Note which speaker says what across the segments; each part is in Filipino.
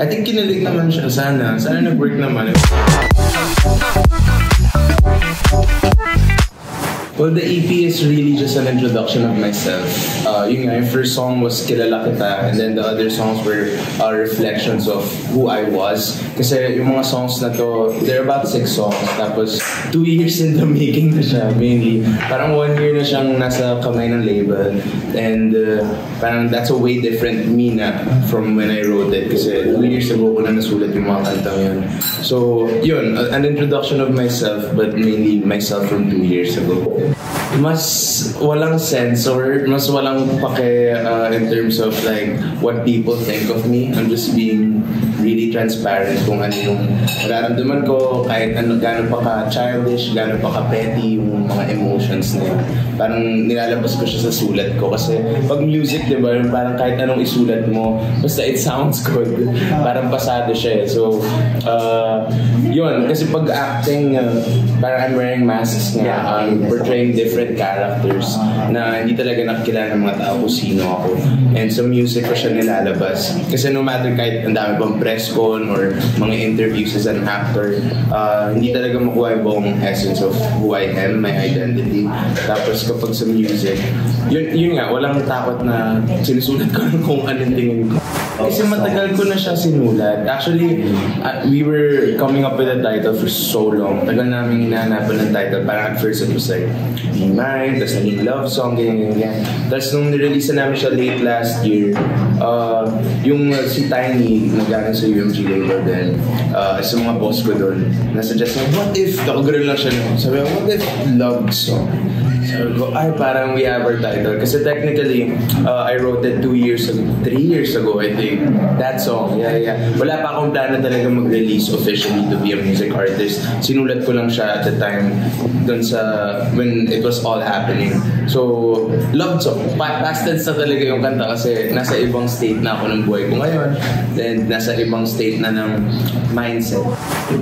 Speaker 1: I think kinilig naman siya. Sana nag-work naman. Well, the EP is really just an introduction of myself. Yung first song was Kilala Kita, and then the other songs were reflections of who I was. Kasi yung mga songs na to, they're about 6 songs. Tapos 2 years in the making na siya, mainly. Parang 1 year na siyang nasa kamay ng label. And parang that's a way different me na from when I wrote it. Kasi 2 years ago ko na nasulat yung mga kantang yun. So, yun, an introduction of myself, but mainly myself from 2 years ago. Mas walang sense or mas walang pake in terms of like what people think of me. I'm just being really transparent kung ano yung nararamdaman ko, kahit ano, gano'n pa ka-childish, gano'n pa ka-petty yung mga emotions na yun. Parang nilalabas ko siya sa sulat ko kasi pag music, di ba, parang kahit anong isulat mo, basta it sounds good. Parang pasado siya eh. So, yun, kasi pag acting, parang I'm wearing masks nga, portraying different characters na hindi talaga nakikilala ng mga tao kung sino ako. And sa music ko siya nilalabas. Kasi no matter kahit ang dami pang press con or mga interviews as an actor, hindi talaga makuha yung buong essence of who I am, my identity. Tapos kapag sa music, yun nga, walang takot na sinusulat ko kung anong tingin ko. Kasi matagal ko na siya sinulat. Actually, we were coming up with a title for so long. Tagal namin hinahanapan ng title. Parang at first it was like, Be Mine, tapos naging love song, ganyan. Tapos nung nirelease na namin siya late last year, yung si Tiny, nag-anan sa UMG label din, sa mga boss ko doon, nasuggest na, what if, nakagano'n lang siya, sabi ko, what if love song? Sabi ko, ay, parang we have our title. Kasi technically, I wrote it 3 years ago, I think. That song, yeah. Wala pa akong plano talaga mag-release officially to be a music artist. Sinulat ko lang siya at the time dun sa, when it was all happening. So, love song. Past tense na talaga yung kanta kasi nasa ibang state na ako ng buhay ko ngayon. Then, nasa ibang state na ng mindset.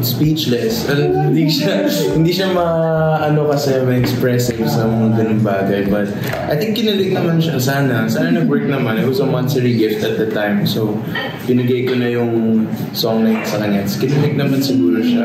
Speaker 1: Speechless. Hindi siya kasi ma-expressive sa mga ganung bagay. But I think kinilig naman siya. Sana nag-work naman. It was a monthly gift at the time. So, pinigay ko na yung song na yun sa kanya. Kinilig naman siguro siya.